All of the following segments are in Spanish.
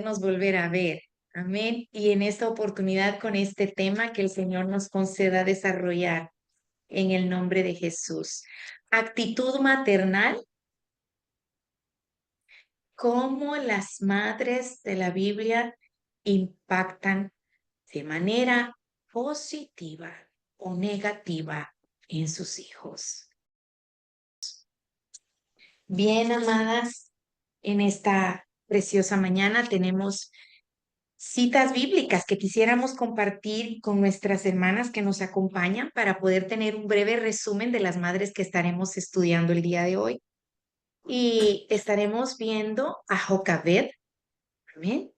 Nos volver a ver. Amén. Y en esta oportunidad con este tema que el Señor nos conceda desarrollar en el nombre de Jesús. Actitud maternal, cómo las madres de la Biblia impactan de manera positiva o negativa en sus hijos. Bien, amadas, en esta preciosa mañana tenemos citas bíblicas que quisiéramos compartir con nuestras hermanas que nos acompañan para poder tener un breve resumen de las madres que estaremos estudiando el día de hoy. Y estaremos viendo a Jocabed, amén,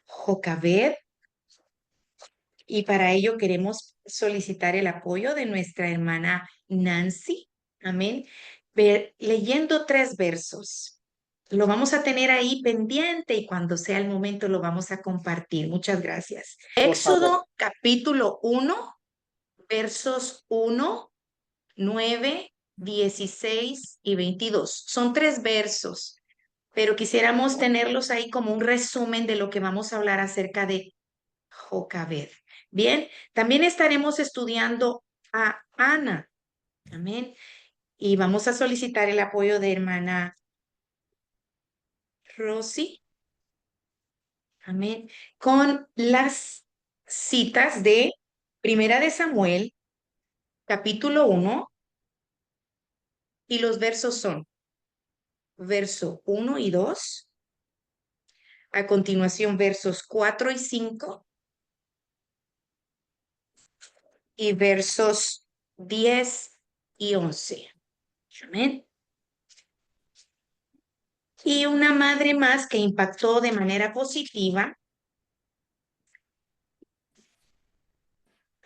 Jocabed, y para ello queremos solicitar el apoyo de nuestra hermana Nancy, amén, leyendo 3 versos. Lo vamos a tener ahí pendiente y cuando sea el momento lo vamos a compartir. Muchas gracias. Éxodo capítulo 1, versos 1, 9, 16 y 22. Son 3 versos, pero quisiéramos tenerlos ahí como un resumen de lo que vamos a hablar acerca de Jocabed. Bien, también estaremos estudiando a Ana. Amén. Y vamos a solicitar el apoyo de hermana Rosy. Amén. Con las citas de Primera de Samuel, capítulo 1, y los versos son verso 1 y 2. A continuación, versos 4 y 5 y versos 10 y 11. Amén. Y una madre más que impactó de manera positiva,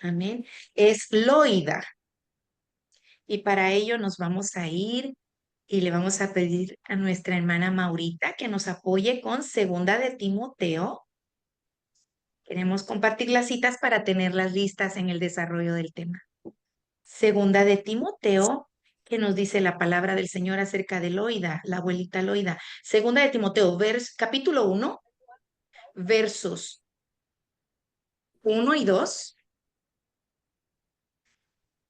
amén, es Loida. Y para ello nos vamos a ir y le vamos a pedir a nuestra hermana Maurita que nos apoye con Segunda de Timoteo. Queremos compartir las citas para tenerlas listas en el desarrollo del tema. Segunda de Timoteo, que nos dice la palabra del Señor acerca de Loida, la abuelita Loida. Segunda de Timoteo, capítulo 1, versos 1 y 2,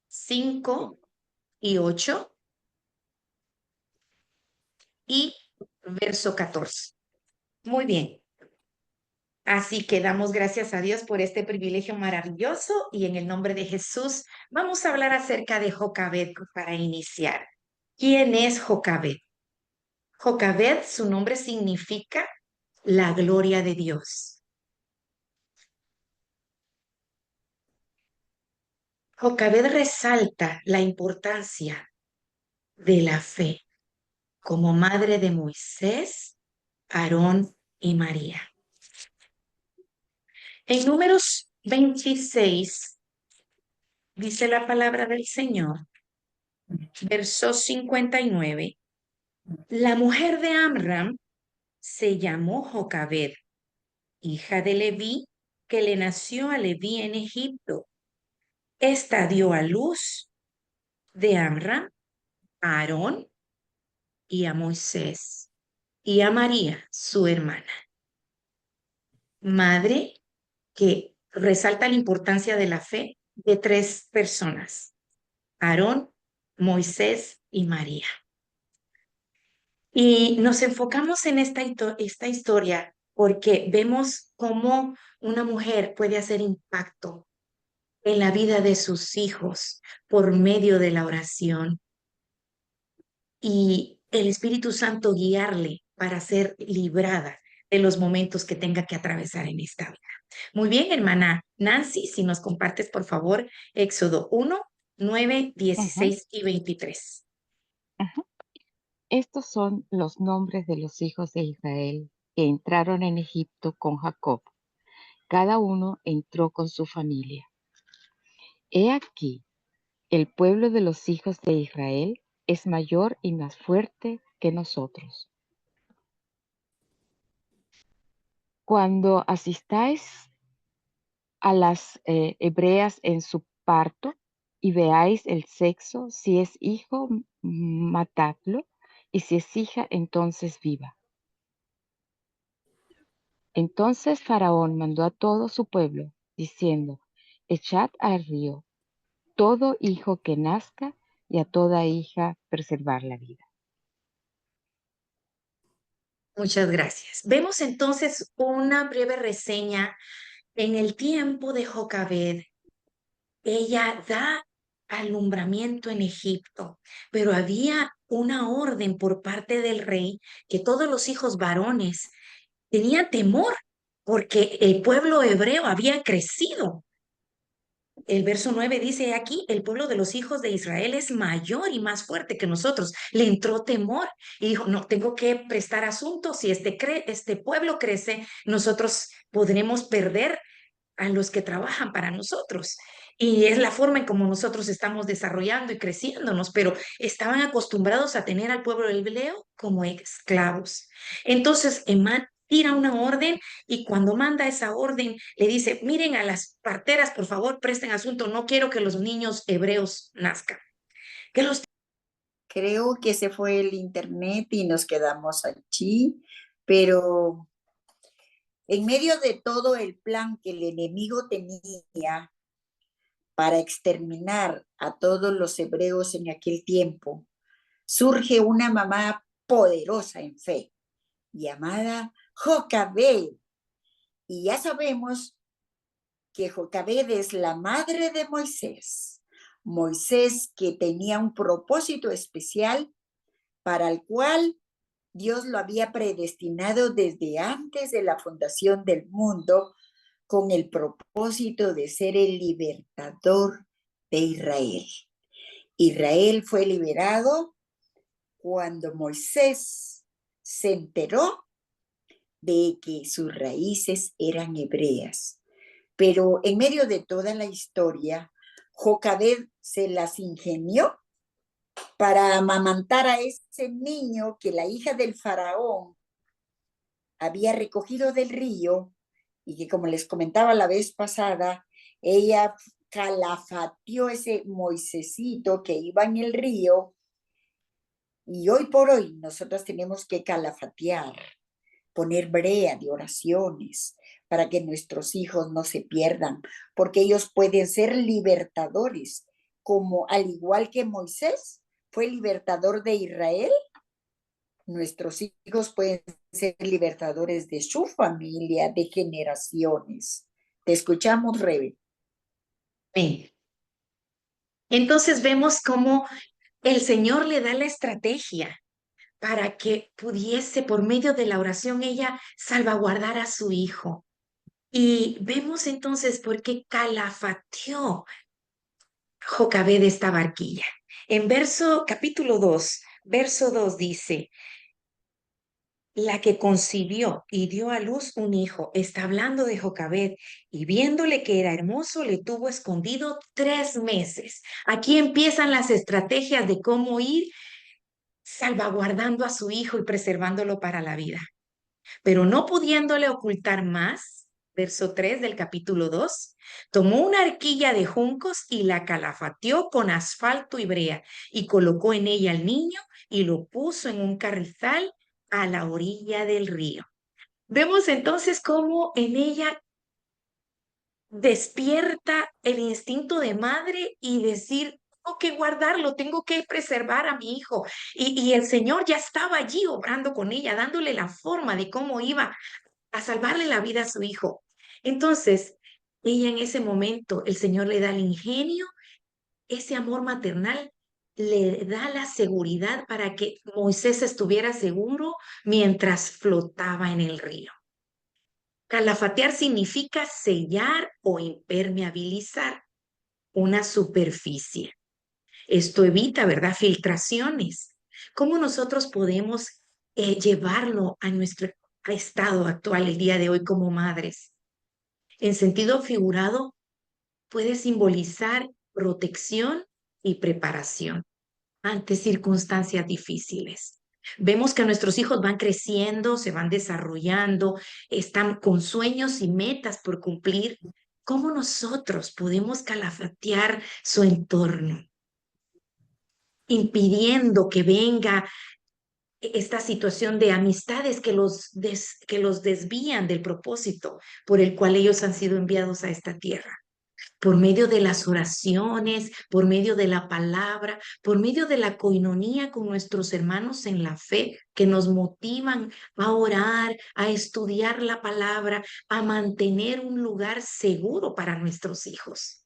5 y 8 y verso 14. Muy bien. Así que damos gracias a Dios por este privilegio maravilloso y en el nombre de Jesús vamos a hablar acerca de Jocabed para iniciar. ¿Quién es Jocabed? Jocabed, su nombre significa la gloria de Dios. Jocabed resalta la importancia de la fe como madre de Moisés, Aarón y María. En Números 26 dice la palabra del Señor, verso 59, la mujer de Amram se llamó Jocabed, hija de Leví, que le nació a Leví en Egipto. Esta dio a luz de Amram a Aarón y a Moisés y a María, su hermana. Madre que resalta la importancia de la fe de 3 personas, Aarón, Moisés y María. Y nos enfocamos en esta historia porque vemos cómo una mujer puede hacer impacto en la vida de sus hijos por medio de la oración y el Espíritu Santo guiarle para ser librada de los momentos que tenga que atravesar en esta vida. Muy bien, hermana Nancy, si nos compartes, por favor, Éxodo 1, 9, Ujú, 16 y 23. ujú. Estos son los nombres de los hijos de Israel que entraron en Egipto con Jacob. Cada uno entró con su familia. He aquí, el pueblo de los hijos de Israel es mayor y más fuerte que nosotros. Cuando asistáis a las hebreas en su parto y veáis el sexo, si es hijo, matadlo, y si es hija, entonces viva. Entonces Faraón mandó a todo su pueblo, diciendo, echad al río todo hijo que nazca y a toda hija preservar la vida. Muchas gracias. Vemos entonces una breve reseña en el tiempo de Jocabed. Ella da alumbramiento en Egipto, pero había una orden por parte del rey que todos los hijos varones tenían temor porque el pueblo hebreo había crecido. El verso 9 dice aquí, el pueblo de los hijos de Israel es mayor y más fuerte que nosotros. Le entró temor y dijo, no, tengo que prestar asunto. Si este pueblo crece, nosotros podremos perder a los que trabajan para nosotros. Y es la forma en como nosotros estamos desarrollando y creciéndonos, pero estaban acostumbrados a tener al pueblo hebreo como esclavos. Entonces, Emán tira una orden y cuando manda esa orden le dice, miren a las parteras, por favor, presten asunto, no quiero que los niños hebreos nazcan. Que los Creo que se fue el internet y nos quedamos allí, pero en medio de todo el plan que el enemigo tenía para exterminar a todos los hebreos en aquel tiempo, surge una mamá poderosa en fe, llamada Jocabed. Y ya sabemos que Jocabed es la madre de Moisés. Moisés que tenía un propósito especial para el cual Dios lo había predestinado desde antes de la fundación del mundo con el propósito de ser el libertador de Israel. Israel fue liberado cuando Moisés se enteró de que sus raíces eran hebreas. Pero en medio de toda la historia, Jocabed se las ingenió para amamantar a ese niño que la hija del faraón había recogido del río y que, como les comentaba la vez pasada, ella calafateó ese Moisecito que iba en el río y hoy por hoy nosotros tenemos que calafatear, poner brea de oraciones para que nuestros hijos no se pierdan, porque ellos pueden ser libertadores, como al igual que Moisés fue libertador de Israel, nuestros hijos pueden ser libertadores de su familia, de generaciones. Te escuchamos, Rebe. Entonces vemos cómo el Señor le da la estrategia para que pudiese, por medio de la oración, ella salvaguardar a su hijo. Y vemos entonces por qué calafateó Jocabed esta barquilla. En capítulo 2, verso 2 dice, la que concibió y dio a luz un hijo, está hablando de Jocabed, y viéndole que era hermoso, le tuvo escondido 3 meses. Aquí empiezan las estrategias de cómo ir salvaguardando a su hijo y preservándolo para la vida. Pero no pudiéndole ocultar más, verso 3 del capítulo 2, tomó una arquilla de juncos y la calafateó con asfalto y brea y colocó en ella al niño y lo puso en un carrizal a la orilla del río. Vemos entonces cómo en ella despierta el instinto de madre y decir, tengo que guardarlo, tengo que preservar a mi hijo. Y el Señor ya estaba allí obrando con ella, dándole la forma de cómo iba a salvarle la vida a su hijo. Entonces, ella en ese momento, el Señor le da el ingenio, ese amor maternal, le da la seguridad para que Moisés estuviera seguro mientras flotaba en el río. Calafatear significa sellar o impermeabilizar una superficie. Esto evita, ¿verdad?, filtraciones. ¿Cómo nosotros podemos llevarlo a nuestro estado actual el día de hoy como madres? En sentido figurado, puede simbolizar protección y preparación ante circunstancias difíciles. Vemos que nuestros hijos van creciendo, se van desarrollando, están con sueños y metas por cumplir. ¿Cómo nosotros podemos calafatear su entorno, impidiendo que venga esta situación de amistades que que los desvían del propósito por el cual ellos han sido enviados a esta tierra. Por medio de las oraciones, por medio de la palabra, por medio de la coinonía con nuestros hermanos en la fe, que nos motivan a orar, a estudiar la palabra, a mantener un lugar seguro para nuestros hijos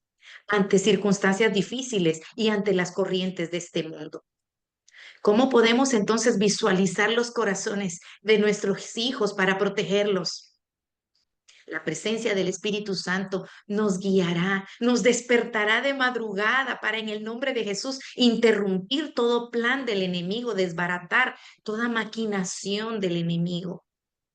ante circunstancias difíciles y ante las corrientes de este mundo. ¿Cómo podemos entonces visualizar los corazones de nuestros hijos para protegerlos? La presencia del Espíritu Santo nos guiará, nos despertará de madrugada para en el nombre de Jesús interrumpir todo plan del enemigo, desbaratar toda maquinación del enemigo.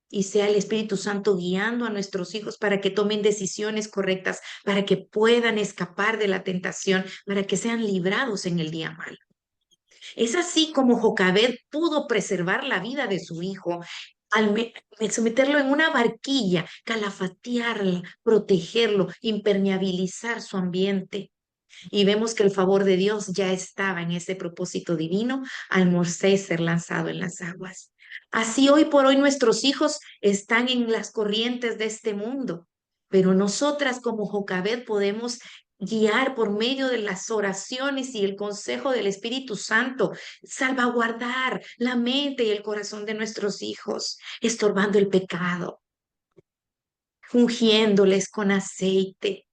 Y sea el Espíritu Santo guiando a nuestros hijos para que tomen decisiones correctas, para que puedan escapar de la tentación, para que sean librados en el día malo. Es así como Jocabed pudo preservar la vida de su hijo al someterlo en una barquilla, calafatearla, protegerlo, impermeabilizar su ambiente. Y vemos que el favor de Dios ya estaba en ese propósito divino al Moisés ser lanzado en las aguas. Así hoy por hoy nuestros hijos están en las corrientes de este mundo, pero nosotras como Jocabed podemos guiar por medio de las oraciones y el consejo del Espíritu Santo, salvaguardar la mente y el corazón de nuestros hijos, estorbando el pecado, ungiéndoles con aceite,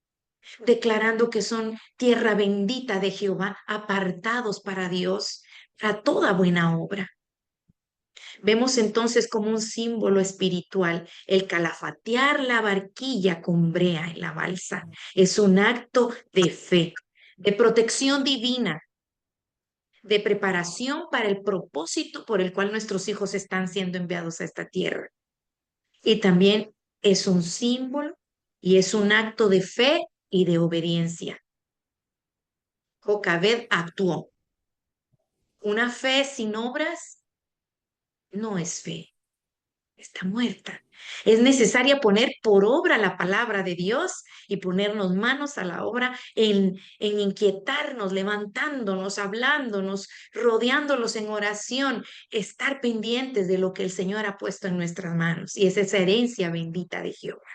declarando que son tierra bendita de Jehová, apartados para Dios, para toda buena obra. Vemos entonces como un símbolo espiritual el calafatear la barquilla con brea en la balsa. Es un acto de fe, de protección divina, de preparación para el propósito por el cual nuestros hijos están siendo enviados a esta tierra. Y también es un símbolo y es un acto de fe y de obediencia. Jocabed actuó. Una fe sin obras no es fe, está muerta. Es necesaria poner por obra la palabra de Dios y ponernos manos a la obra en inquietarnos, levantándonos, hablándonos, rodeándolos en oración, estar pendientes de lo que el Señor ha puesto en nuestras manos. Y es esa herencia bendita de Jehová.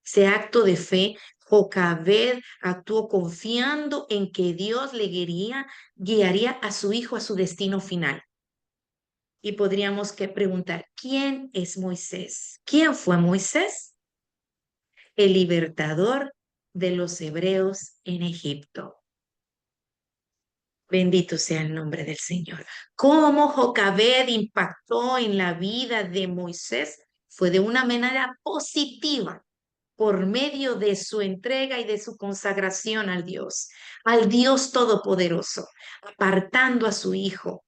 Ese acto de fe, Jocabed actuó confiando en que Dios le guiaría a su hijo a su destino final. Y podríamos que preguntar, ¿quién es Moisés? ¿Quién fue Moisés? El libertador de los hebreos en Egipto. Bendito sea el nombre del Señor. ¿Cómo Jocabed impactó en la vida de Moisés? Fue de una manera positiva, por medio de su entrega y de su consagración al Dios Todopoderoso, apartando a su hijo,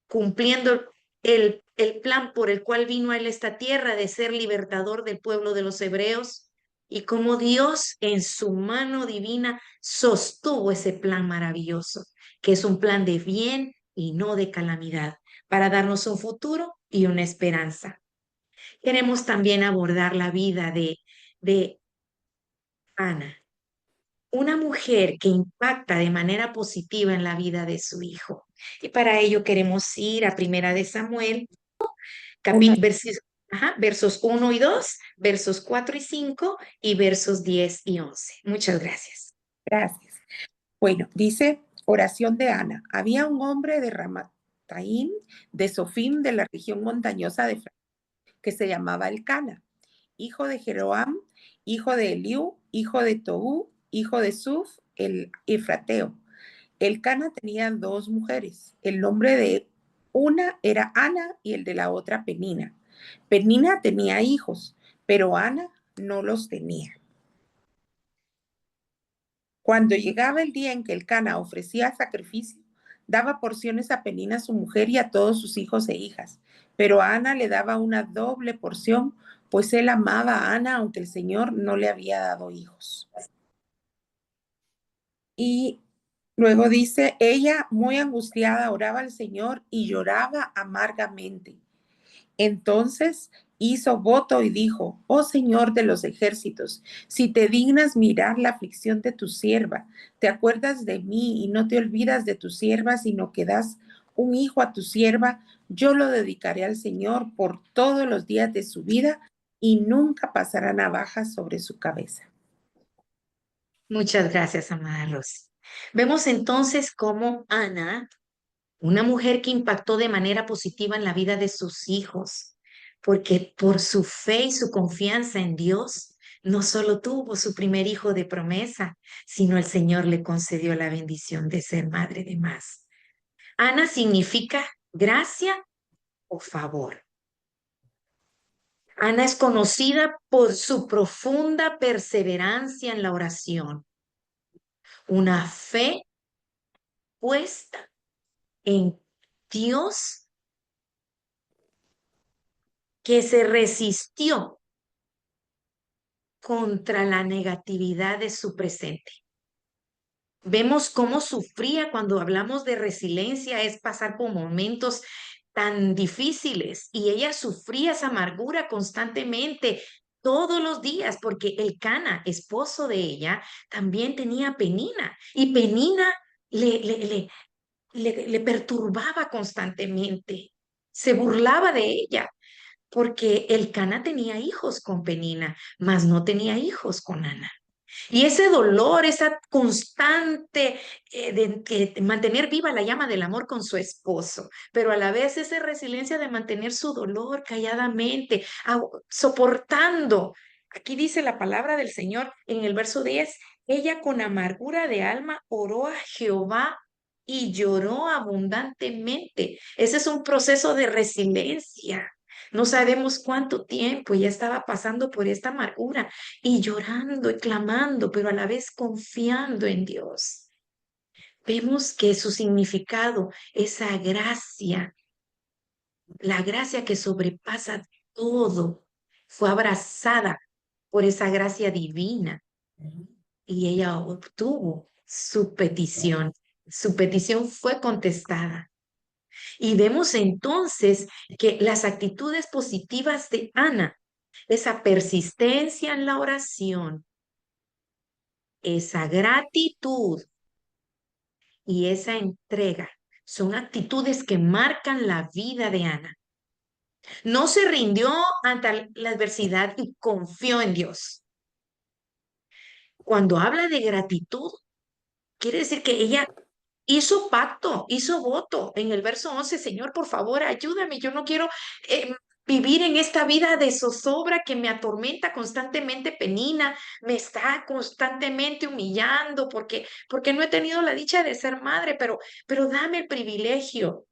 cumpliendo el plan por el cual vino a él esta tierra de ser libertador del pueblo de los hebreos, y como Dios en su mano divina sostuvo ese plan maravilloso, que es un plan de bien y no de calamidad, para darnos un futuro y una esperanza. Queremos también abordar la vida de Ana, una mujer que impacta de manera positiva en la vida de su hijo. Y para ello queremos ir a Primera de Samuel, versos 1 y 2, versos 4 y 5 y versos 10 y 11. Muchas gracias. Gracias. Bueno, dice oración de Ana. Había un hombre de Ramataim, de Sofim, de la región montañosa de Efraín, que se llamaba Elcana, hijo de Jeroam, hijo de Eliú, hijo de Tohu, hijo de Suf, el Efrateo. Elcana tenía dos mujeres. El nombre de una era Ana y el de la otra Penina. Penina tenía hijos, pero Ana no los tenía. Cuando llegaba el día en que Elcana ofrecía sacrificio, daba porciones a Penina su mujer y a todos sus hijos e hijas, pero a Ana le daba una doble porción, pues él amaba a Ana aunque el Señor no le había dado hijos. Y luego dice, ella muy angustiada oraba al Señor y lloraba amargamente. Entonces hizo voto y dijo, oh Señor de los ejércitos, si te dignas mirar la aflicción de tu sierva, te acuerdas de mí y no te olvidas de tu sierva, sino que das un hijo a tu sierva, yo lo dedicaré al Señor por todos los días de su vida y nunca pasará navaja sobre su cabeza. Muchas gracias, amada Rosy. Vemos entonces cómo Ana, una mujer que impactó de manera positiva en la vida de sus hijos, porque por su fe y su confianza en Dios, no solo tuvo su primer hijo de promesa, sino el Señor le concedió la bendición de ser madre de más. Ana significa gracia o favor. Ana es conocida por su profunda perseverancia en la oración, una fe puesta en Dios que se resistió contra la negatividad de su presente. Vemos cómo sufría. Cuando hablamos de resiliencia, es pasar por momentos tan difíciles, y ella sufría esa amargura constantemente todos los días, porque el Cana, esposo de ella, también tenía Penina, y Penina le perturbaba constantemente, se burlaba de ella, porque el Cana tenía hijos con Penina, mas no tenía hijos con Ana. Y ese dolor, esa constante de mantener viva la llama del amor con su esposo, pero a la vez esa resiliencia de mantener su dolor calladamente, soportando. Aquí dice la palabra del Señor en el verso 10, ella con amargura de alma oró a Jehová y lloró abundantemente. Ese es un proceso de resiliencia. No sabemos cuánto tiempo ella estaba pasando por esta amargura y llorando y clamando, pero a la vez confiando en Dios. Vemos que su significado, esa gracia, la gracia que sobrepasa todo, fue abrazada por esa gracia divina y ella obtuvo su petición. Su petición fue contestada. Y vemos entonces que las actitudes positivas de Ana, esa persistencia en la oración, esa gratitud y esa entrega, son actitudes que marcan la vida de Ana. No se rindió ante la adversidad y confió en Dios. Cuando habla de gratitud, quiere decir que ella hizo pacto, hizo voto. En el verso 11, Señor, por favor, ayúdame. Yo no quiero vivir en esta vida de zozobra que me atormenta constantemente. Penina me está constantemente humillando porque no he tenido la dicha de ser madre, pero dame el privilegio.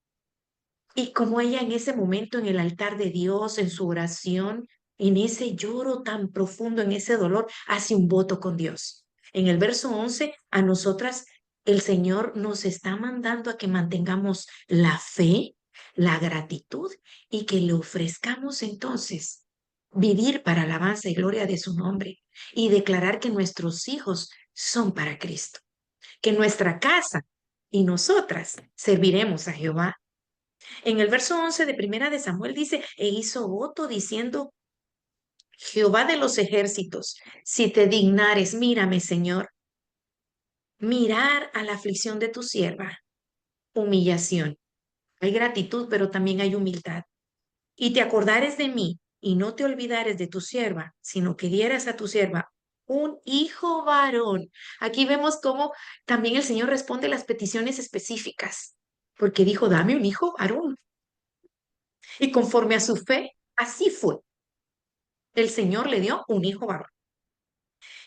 Y como ella en ese momento en el altar de Dios, en su oración, en ese lloro tan profundo, en ese dolor, hace un voto con Dios. En el verso 11, a nosotras el Señor nos está mandando a que mantengamos la fe, la gratitud y que le ofrezcamos entonces vivir para alabanza y gloria de su nombre y declarar que nuestros hijos son para Cristo, que nuestra casa y nosotras serviremos a Jehová. En el verso 11 de Primera de Samuel dice, e hizo voto diciendo, Jehová de los ejércitos, si te dignares, mírame, Señor, mirar a la aflicción de tu sierva, humillación. Hay gratitud, pero también hay humildad. Y te acordares de mí y no te olvidares de tu sierva, sino que dieras a tu sierva un hijo varón. Aquí vemos cómo también el Señor responde las peticiones específicas, porque dijo, dame un hijo varón. Y conforme a su fe, así fue. El Señor le dio un hijo varón.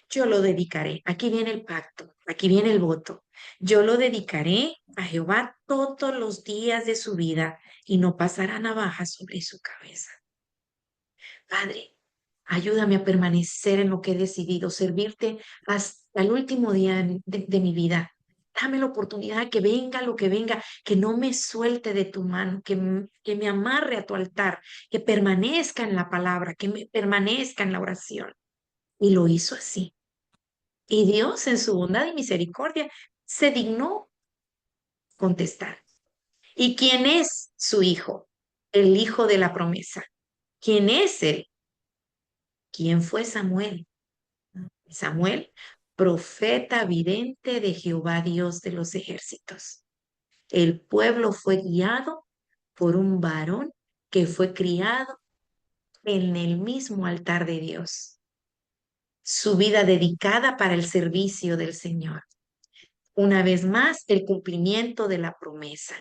Yo lo dedicaré. Aquí viene el pacto, aquí viene el voto. Yo lo dedicaré a Jehová todos los días de su vida y no pasará navaja sobre su cabeza. Padre, ayúdame a permanecer en lo que he decidido, servirte hasta el último día de mi vida. Dame la oportunidad que venga lo que venga, que no me suelte de tu mano, que me amarre a tu altar, que permanezca en la palabra, que me permanezca en la oración. Y lo hizo así. Y Dios, en su bondad y misericordia, se dignó contestar. ¿Y quién es su hijo? El hijo de la promesa. ¿Quién es él? ¿Quién fue Samuel? Samuel, profeta vidente de Jehová Dios de los ejércitos. El pueblo fue guiado por un varón que fue criado en el mismo altar de Dios. Su vida dedicada para el servicio del Señor. Una vez más, el cumplimiento de la promesa.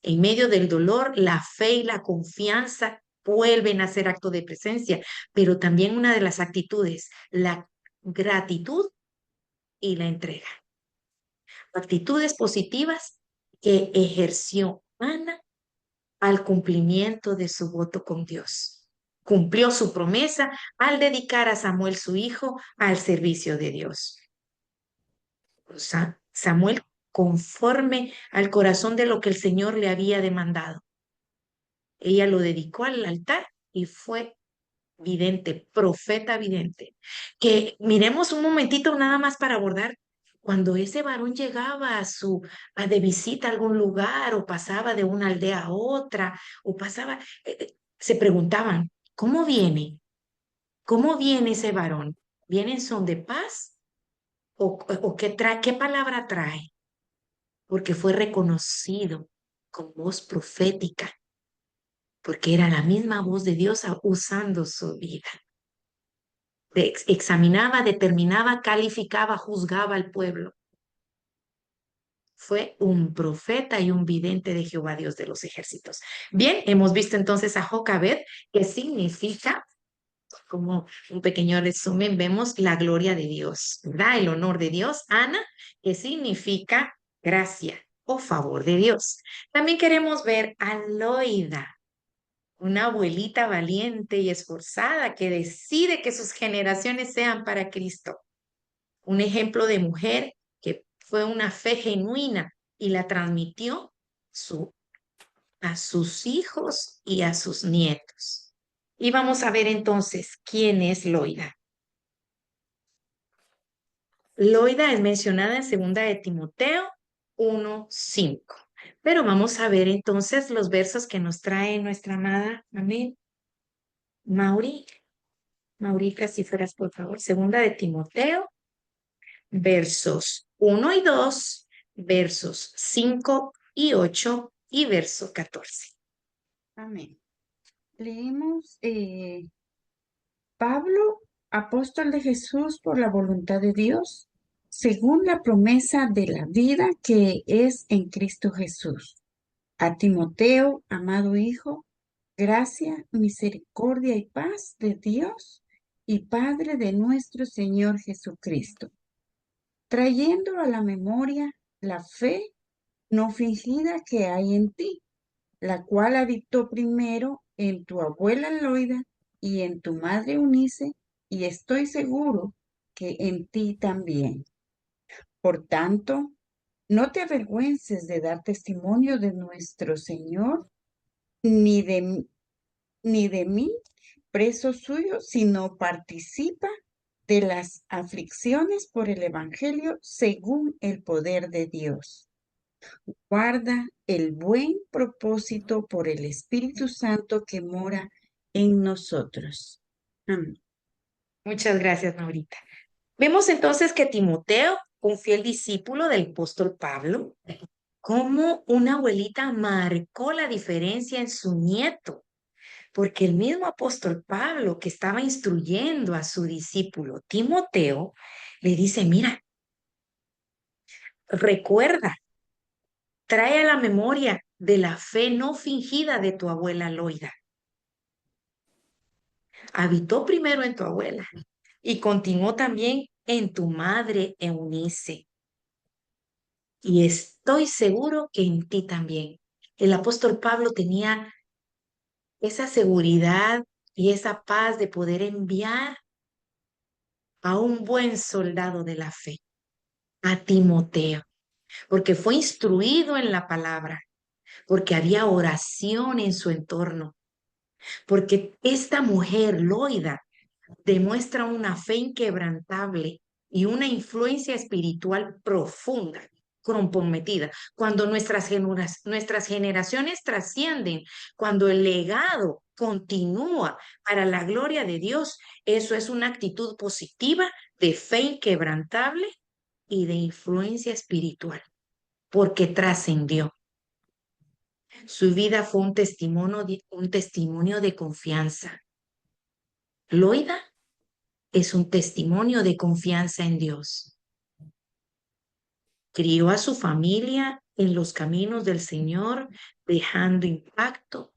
En medio del dolor, la fe y la confianza vuelven a ser acto de presencia, pero también una de las actitudes, la gratitud y la entrega. Actitudes positivas que ejerció Ana al cumplimiento de su voto con Dios. Cumplió su promesa al dedicar a Samuel, su hijo, al servicio de Dios. Samuel conforme al corazón de lo que el Señor le había demandado. Ella lo dedicó al altar y fue vidente, profeta vidente. Que miremos un momentito nada más para abordar. Cuando ese varón llegaba a de visita a algún lugar o pasaba de una aldea a otra o pasaba, se preguntaban, ¿cómo viene? ¿Cómo viene ese varón? ¿Viene en son de paz? ¿O qué palabra trae? Porque fue reconocido con voz profética, porque era la misma voz de Dios usando su vida. Examinaba, determinaba, calificaba, juzgaba al pueblo. Fue un profeta y un vidente de Jehová, Dios de los ejércitos. Bien, hemos visto entonces a Jocabed, que significa, como un pequeño resumen, vemos la gloria de Dios, ¿verdad? El honor de Dios. Ana, que significa gracia o favor de Dios. También queremos ver a Loida, una abuelita valiente y esforzada que decide que sus generaciones sean para Cristo. Un ejemplo de mujer que fue una fe genuina y la transmitió a sus hijos y a sus nietos. Y vamos a ver entonces quién es Loida. Loida es mencionada en 2 de Timoteo 1:5. Pero vamos a ver entonces los versos que nos trae nuestra amada, amén, Maurita, si fueras por favor, 2 de Timoteo, versos 1 y 2, versos 5 y 8 y verso 14. Amén. Leemos Pablo, apóstol de Jesús por la voluntad de Dios, según la promesa de la vida que es en Cristo Jesús. A Timoteo, amado hijo, gracia, misericordia y paz de Dios y Padre de nuestro Señor Jesucristo, trayendo a la memoria la fe no fingida que hay en ti, la cual habitó primero en tu abuela Loida y en tu madre Eunice, y estoy seguro que en ti también. Por tanto, no te avergüences de dar testimonio de nuestro Señor, ni de mí, preso suyo, sino participa de las aflicciones por el Evangelio según el poder de Dios. Guarda el buen propósito por el Espíritu Santo que mora en nosotros. Amén. Muchas gracias, Maurita. Vemos entonces que Timoteo, un fiel discípulo del apóstol Pablo, como una abuelita marcó la diferencia en su nieto, porque el mismo apóstol Pablo que estaba instruyendo a su discípulo Timoteo, le dice, mira, recuerda, trae a la memoria de la fe no fingida de tu abuela Loida. Habitó primero en tu abuela y continuó también en tu madre Eunice. Y estoy seguro que en ti también. El apóstol Pablo tenía esa seguridad y esa paz de poder enviar a un buen soldado de la fe, a Timoteo, porque fue instruido en la palabra, porque había oración en su entorno, porque esta mujer, Loida, demuestra una fe inquebrantable y una influencia espiritual profunda, comprometida. Cuando nuestras generaciones trascienden, cuando el legado continúa para la gloria de Dios, eso es una actitud positiva de fe inquebrantable y de influencia espiritual, porque trascendió. Su vida fue un testimonio de confianza. Loida es un testimonio de confianza en Dios. Crió a su familia en los caminos del Señor, dejando impacto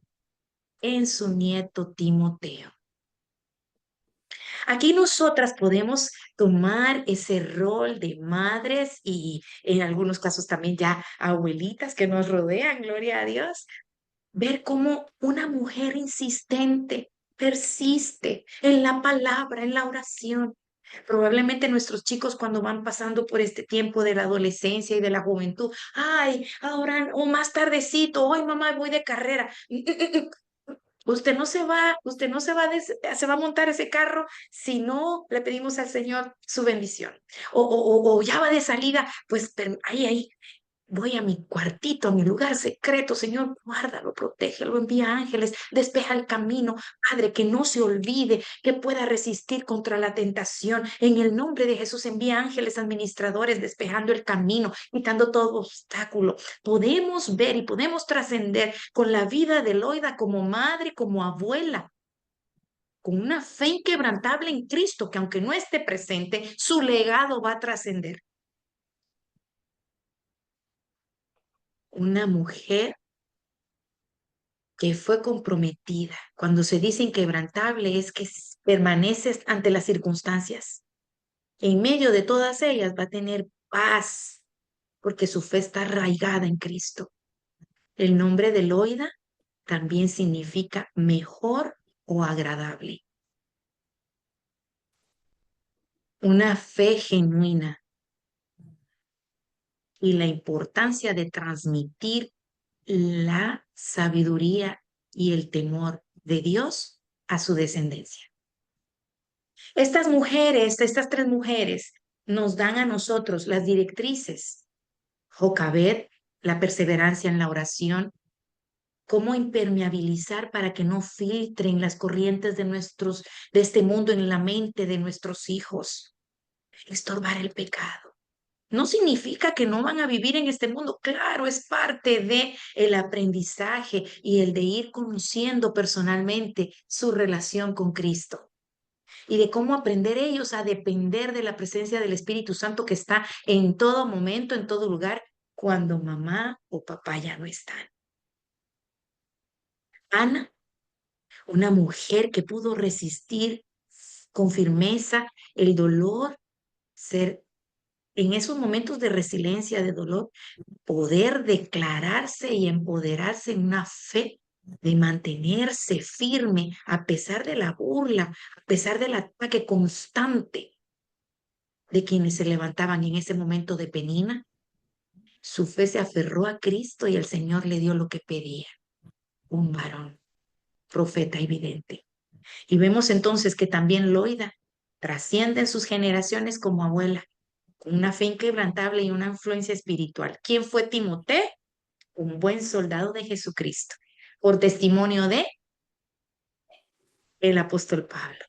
en su nieto Timoteo. Aquí nosotras podemos tomar ese rol de madres y en algunos casos también ya abuelitas que nos rodean, gloria a Dios, ver cómo una mujer insistente persiste en la palabra, en la oración. Probablemente nuestros chicos cuando van pasando por este tiempo de la adolescencia y de la juventud, ay, ahora o más tardecito, ay mamá, voy de carrera. Se va a montar ese carro si no le pedimos al Señor su bendición. O ya va de salida, pues ahí, voy a mi cuartito, a mi lugar secreto, Señor, guárdalo, protégelo, envía ángeles, despeja el camino, Padre, que no se olvide, que pueda resistir contra la tentación. En el nombre de Jesús, envía ángeles administradores, despejando el camino, quitando todo obstáculo. Podemos ver y podemos trascender con la vida de Loida como madre, como abuela, con una fe inquebrantable en Cristo, que aunque no esté presente, su legado va a trascender. Una mujer que fue comprometida. Cuando se dice inquebrantable es que permaneces ante las circunstancias. En medio de todas ellas va a tener paz porque su fe está arraigada en Cristo. El nombre de Loida también significa mejor o agradable. Una fe genuina y la importancia de transmitir la sabiduría y el temor de Dios a su descendencia. Estas mujeres, estas tres mujeres, nos dan a nosotros las directrices. Jocabed, la perseverancia en la oración, cómo impermeabilizar para que no filtren las corrientes de este mundo en la mente de nuestros hijos. Estorbar el pecado. No significa que no van a vivir en este mundo. Claro, es parte de el aprendizaje y el de ir conociendo personalmente su relación con Cristo y de cómo aprender ellos a depender de la presencia del Espíritu Santo que está en todo momento, en todo lugar, cuando mamá o papá ya no están. Ana, una mujer que pudo resistir con firmeza el dolor, ser en esos momentos de resiliencia, de dolor, poder declararse y empoderarse en una fe, de mantenerse firme a pesar de la burla, a pesar del ataque constante de quienes se levantaban en ese momento de penina. Su fe se aferró a Cristo y el Señor le dio lo que pedía, un varón, profeta y vidente. Y vemos entonces que también Loida trasciende en sus generaciones como abuela, con una fe inquebrantable y una influencia espiritual. ¿Quién fue Timoteo? Un buen soldado de Jesucristo, por testimonio de el apóstol Pablo,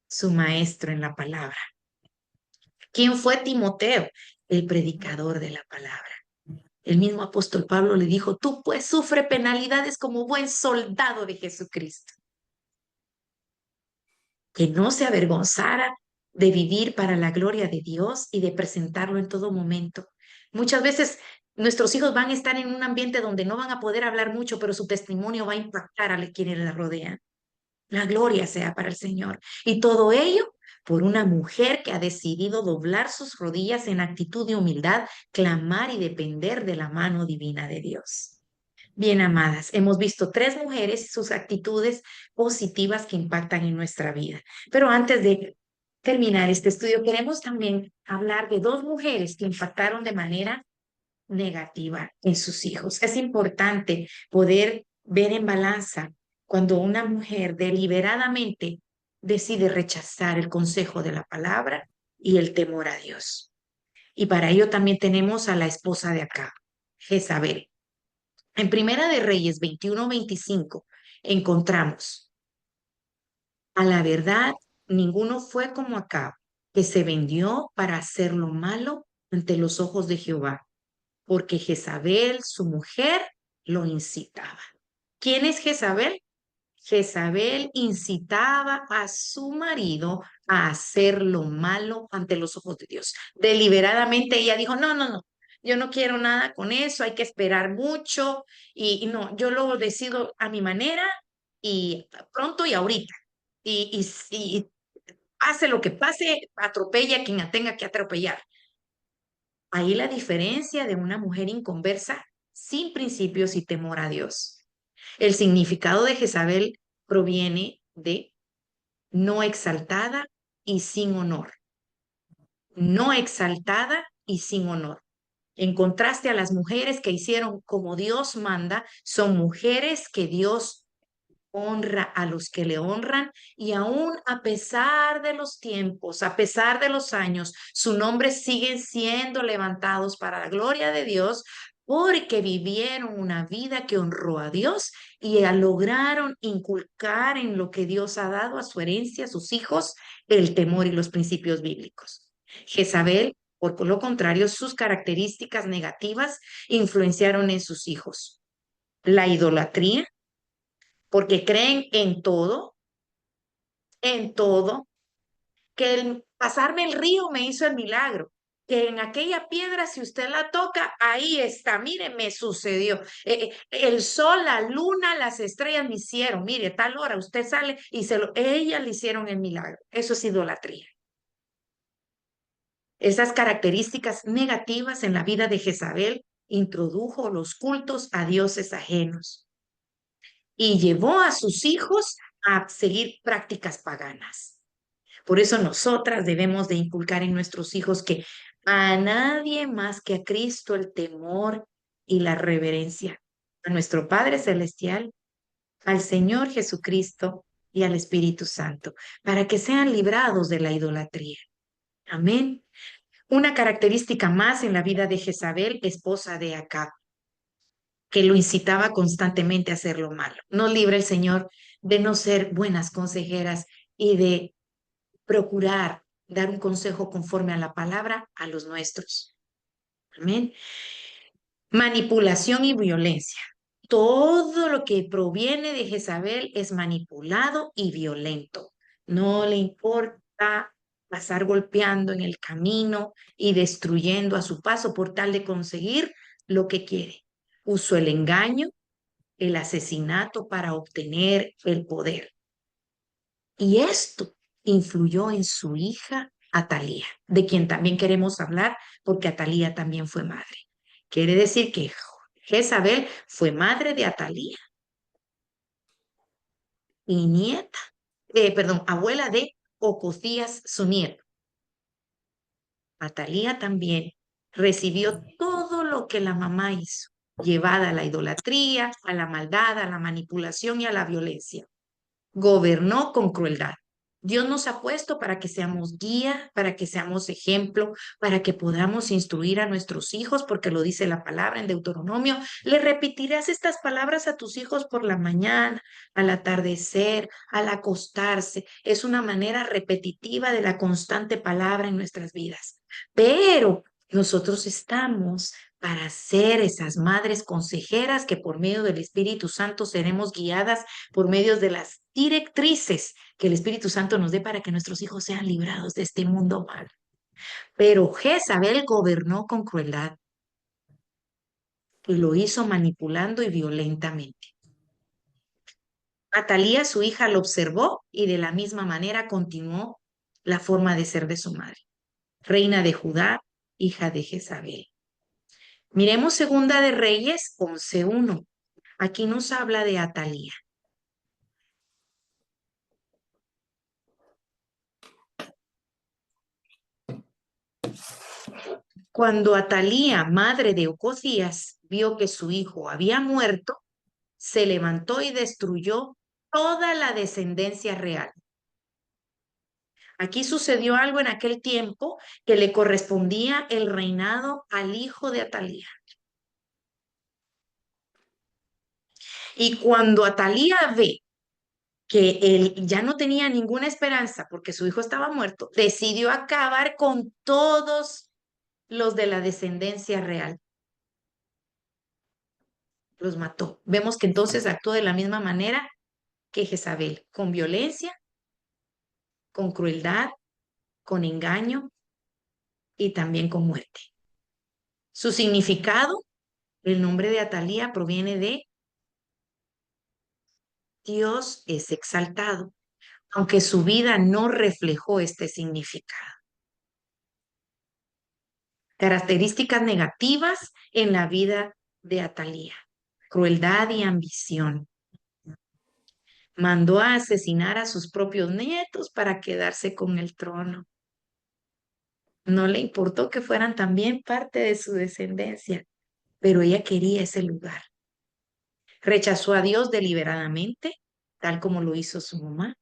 su maestro en la palabra. ¿Quién fue Timoteo? El predicador de la palabra. El mismo apóstol Pablo le dijo, tú pues sufre penalidades como buen soldado de Jesucristo. Que no se avergonzara de vivir para la gloria de Dios y de presentarlo en todo momento. Muchas veces nuestros hijos van a estar en un ambiente donde no van a poder hablar mucho, pero su testimonio va a impactar a quienes les rodean. La gloria sea para el Señor. Y todo ello por una mujer que ha decidido doblar sus rodillas en actitud de humildad, clamar y depender de la mano divina de Dios. Bien, amadas, hemos visto tres mujeres y sus actitudes positivas que impactan en nuestra vida. Pero antes de terminar este estudio, queremos también hablar de dos mujeres que impactaron de manera negativa en sus hijos. Es importante poder ver en balanza cuando una mujer deliberadamente decide rechazar el consejo de la palabra y el temor a Dios. Y para ello también tenemos a la esposa de Acab, Jezabel. En Primera de Reyes 21-25 encontramos, a la verdad, ninguno fue como Acab, que se vendió para hacer lo malo ante los ojos de Jehová, porque Jezabel, su mujer, lo incitaba. ¿Quién es Jezabel? Jezabel incitaba a su marido a hacer lo malo ante los ojos de Dios. Deliberadamente ella dijo, no, no, no, yo no quiero nada con eso, hay que esperar mucho y no, yo lo decido a mi manera y pronto y ahorita. Y pase lo que pase, atropella a quien tenga que atropellar. Ahí la diferencia de una mujer inconversa sin principios y temor a Dios. El significado de Jezabel proviene de no exaltada y sin honor. No exaltada y sin honor. En contraste a las mujeres que hicieron como Dios manda, son mujeres que Dios honra a los que le honran y aún a pesar de los tiempos, a pesar de los años, su nombre siguen siendo levantados para la gloria de Dios porque vivieron una vida que honró a Dios y lograron inculcar en lo que Dios ha dado a su herencia, a sus hijos, el temor y los principios bíblicos. Jezabel, por lo contrario, sus características negativas influenciaron en sus hijos. La idolatría, porque creen en todo, que el pasarme el río me hizo el milagro, que en aquella piedra, si usted la toca, ahí está, mire, me sucedió. El sol, la luna, las estrellas me hicieron, mire, tal hora usted sale y ellas le hicieron el milagro. Eso es idolatría. Esas características negativas en la vida de Jezabel introdujo los cultos a dioses ajenos y llevó a sus hijos a seguir prácticas paganas. Por eso nosotras debemos de inculcar en nuestros hijos que a nadie más que a Cristo el temor y la reverencia, a nuestro Padre Celestial, al Señor Jesucristo y al Espíritu Santo, para que sean librados de la idolatría. Amén. Una característica más en la vida de Jezabel, esposa de Acab, que lo incitaba constantemente a hacer lo malo. Nos libre el Señor de no ser buenas consejeras y de procurar dar un consejo conforme a la palabra a los nuestros. Amén. Manipulación y violencia. Todo lo que proviene de Jezabel es manipulado y violento. No le importa pasar golpeando en el camino y destruyendo a su paso por tal de conseguir lo que quiere. Usó el engaño, el asesinato para obtener el poder. Y esto influyó en su hija Atalía, de quien también queremos hablar porque Atalía también fue madre. Quiere decir que Jezabel fue madre de Atalía y abuela de Ocosías, su nieto. Atalía también recibió todo lo que la mamá hizo, llevada a la idolatría, a la maldad, a la manipulación y a la violencia. Gobernó con crueldad. Dios nos ha puesto para que seamos guía, para que seamos ejemplo, para que podamos instruir a nuestros hijos, porque lo dice la palabra en Deuteronomio. Le repetirás estas palabras a tus hijos por la mañana, al atardecer, al acostarse. Es una manera repetitiva de la constante palabra en nuestras vidas. Pero nosotros estamos para ser esas madres consejeras que por medio del Espíritu Santo seremos guiadas por medio de las directrices que el Espíritu Santo nos dé para que nuestros hijos sean librados de este mundo mal. Pero Jezabel gobernó con crueldad y lo hizo manipulando y violentamente. Atalía, su hija, lo observó y de la misma manera continuó la forma de ser de su madre. Reina de Judá, hija de Jezabel. Miremos Segunda de Reyes 11:1. Aquí nos habla de Atalía. Cuando Atalía, madre de Ocosías, vio que su hijo había muerto, se levantó y destruyó toda la descendencia real. Aquí sucedió algo en aquel tiempo que le correspondía el reinado al hijo de Atalía. Y cuando Atalía ve que él ya no tenía ninguna esperanza porque su hijo estaba muerto, decidió acabar con todos los de la descendencia real. los mató. Vemos que entonces actuó de la misma manera que Jezabel, con violencia, con crueldad, con engaño y también con muerte. Su significado, el nombre de Atalía proviene de Dios es exaltado, aunque su vida no reflejó este significado. Características negativas en la vida de Atalía: crueldad y ambición. Mandó a asesinar a sus propios nietos para quedarse con el trono. No le importó que fueran también parte de su descendencia, pero ella quería ese lugar. Rechazó a Dios deliberadamente, tal como lo hizo su mamá,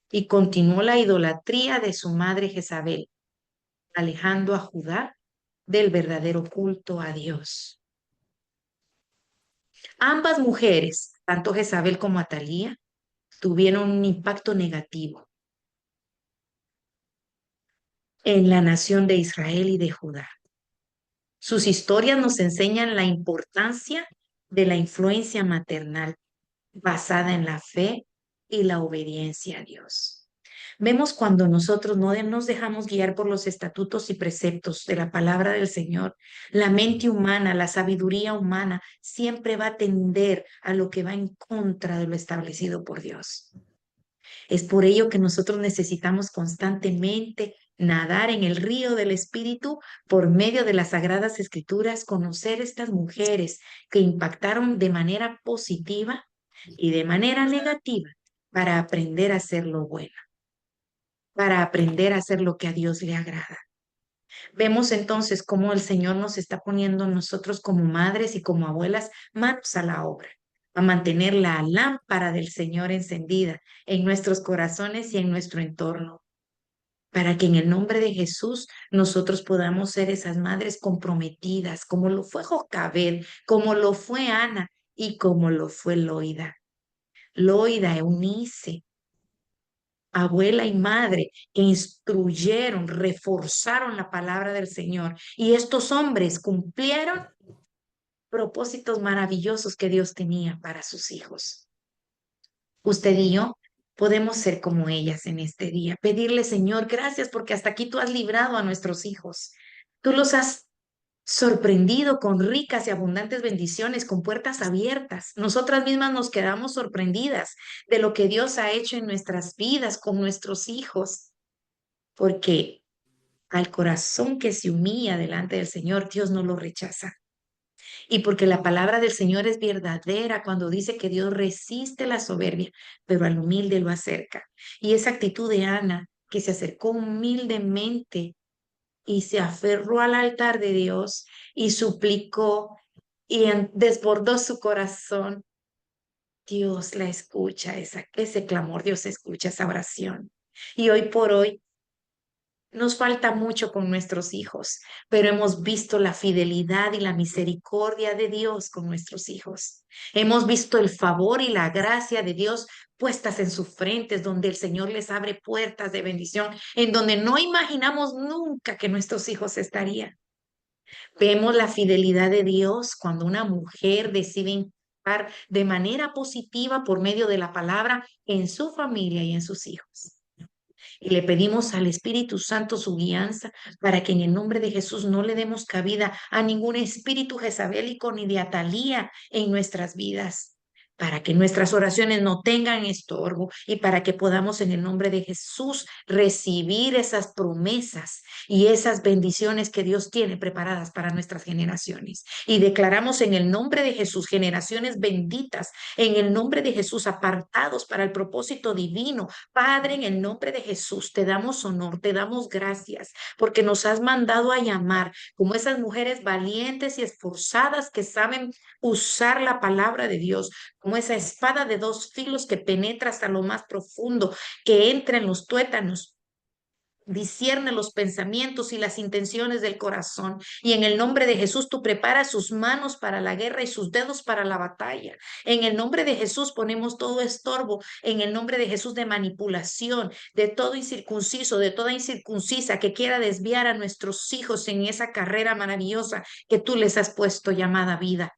y continuó la idolatría de su madre Jezabel, alejando a Judá del verdadero culto a Dios. Ambas mujeres, tanto Jezabel como Atalía, tuvieron un impacto negativo en la nación de Israel y de Judá. Sus historias nos enseñan la importancia de la influencia maternal basada en la fe y la obediencia a Dios. Vemos cuando nosotros no nos dejamos guiar por los estatutos y preceptos de la palabra del Señor, la mente humana, la sabiduría humana siempre va a tender a lo que va en contra de lo establecido por Dios. Es por ello que nosotros necesitamos constantemente nadar en el río del Espíritu por medio de las Sagradas Escrituras, conocer estas mujeres que impactaron de manera positiva y de manera negativa para aprender a hacer lo bueno, para aprender a hacer lo que a Dios le agrada. Vemos entonces cómo el Señor nos está poniendo nosotros como madres y como abuelas manos a la obra, a mantener la lámpara del Señor encendida en nuestros corazones y en nuestro entorno, para que en el nombre de Jesús nosotros podamos ser esas madres comprometidas, como lo fue Jocabed, como lo fue Ana y como lo fue Loida. Loida, Eunice, abuela y madre, que instruyeron, reforzaron la palabra del Señor. Y estos hombres cumplieron propósitos maravillosos que Dios tenía para sus hijos. Usted y yo podemos ser como ellas en este día, pedirle, Señor, gracias porque hasta aquí tú has librado a nuestros hijos. Tú los has sorprendido con ricas y abundantes bendiciones, con puertas abiertas. Nosotras mismas nos quedamos sorprendidas de lo que Dios ha hecho en nuestras vidas con nuestros hijos, porque al corazón que se humilla delante del Señor, Dios no lo rechaza. Y porque la palabra del Señor es verdadera cuando dice que Dios resiste la soberbia, pero al humilde lo acerca. Y esa actitud de Ana, que se acercó humildemente y se aferró al altar de Dios y suplicó y desbordó su corazón, Dios la escucha, ese clamor, Dios escucha esa oración. Y hoy por hoy nos falta mucho con nuestros hijos, pero hemos visto la fidelidad y la misericordia de Dios con nuestros hijos. Hemos visto el favor y la gracia de Dios puestas en sus frentes, donde el Señor les abre puertas de bendición, en donde no imaginamos nunca que nuestros hijos estarían. Vemos la fidelidad de Dios cuando una mujer decide impactar de manera positiva por medio de la palabra en su familia y en sus hijos. Y le pedimos al Espíritu Santo su guianza para que en el nombre de Jesús no le demos cabida a ningún espíritu jezabélico ni de Atalía en nuestras vidas, para que nuestras oraciones no tengan estorbo y para que podamos en el nombre de Jesús recibir esas promesas y esas bendiciones que Dios tiene preparadas para nuestras generaciones. Y declaramos en el nombre de Jesús generaciones benditas, en el nombre de Jesús apartados para el propósito divino. Padre, en el nombre de Jesús, te damos honor, te damos gracias, porque nos has mandado a llamar como esas mujeres valientes y esforzadas que saben usar la palabra de Dios, como esa espada de dos filos que penetra hasta lo más profundo, que entra en los tuétanos, discierne los pensamientos y las intenciones del corazón. Y en el nombre de Jesús tú preparas sus manos para la guerra y sus dedos para la batalla. En el nombre de Jesús ponemos todo estorbo. En el nombre de Jesús de manipulación, de todo incircunciso, de toda incircuncisa que quiera desviar a nuestros hijos en esa carrera maravillosa que tú les has puesto llamada vida.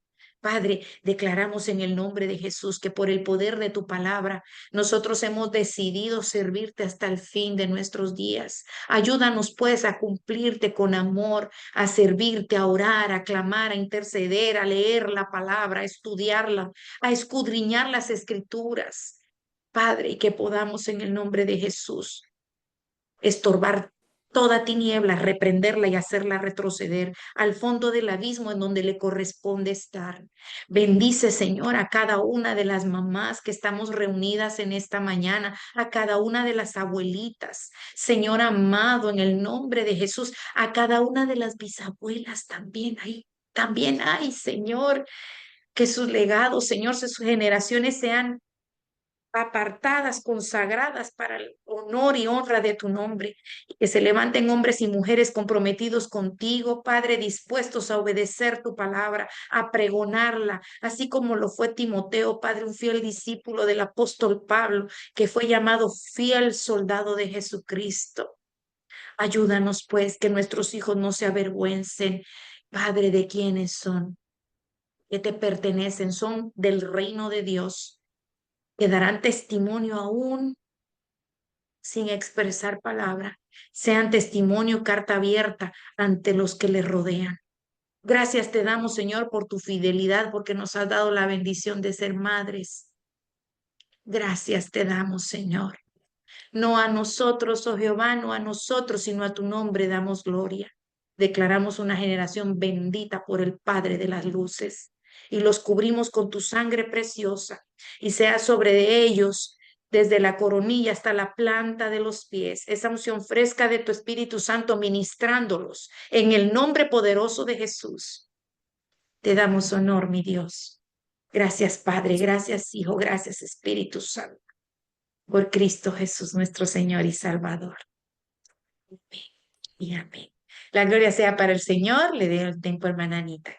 Padre, declaramos en el nombre de Jesús que por el poder de tu palabra nosotros hemos decidido servirte hasta el fin de nuestros días. Ayúdanos pues a cumplirte con amor, a servirte, a orar, a clamar, a interceder, a leer la palabra, a estudiarla, a escudriñar las escrituras. Padre, y que podamos en el nombre de Jesús estorbar toda tiniebla, reprenderla y hacerla retroceder al fondo del abismo en donde le corresponde estar. Bendice, Señor, a cada una de las mamás que estamos reunidas en esta mañana, a cada una de las abuelitas, Señor amado, en el nombre de Jesús, a cada una de las bisabuelas también hay, Señor, que sus legados, Señor, sus generaciones sean apartadas, consagradas para el honor y honra de tu nombre, y que se levanten hombres y mujeres comprometidos contigo, Padre, dispuestos a obedecer tu palabra, a pregonarla, así como lo fue Timoteo, Padre, un fiel discípulo del apóstol Pablo, que fue llamado fiel soldado de Jesucristo. Ayúdanos, pues, que nuestros hijos no se avergüencen, Padre, de quiénes son, que te pertenecen, son del reino de Dios, que darán testimonio aún sin expresar palabra, sean testimonio, carta abierta ante los que le rodean. Gracias te damos, Señor, por tu fidelidad, porque nos has dado la bendición de ser madres. Gracias te damos, Señor. No a nosotros, oh Jehová, no a nosotros, sino a tu nombre damos gloria. Declaramos una generación bendita por el Padre de las luces y los cubrimos con tu sangre preciosa y sea sobre ellos desde la coronilla hasta la planta de los pies, esa unción fresca de tu Espíritu Santo ministrándolos en el nombre poderoso de Jesús. Te damos honor, mi Dios. Gracias, Padre, gracias, Hijo, gracias, Espíritu Santo, por Cristo Jesús, nuestro Señor y Salvador. Amén y amén. La gloria sea para el Señor. Le doy el tiempo, hermana Anita.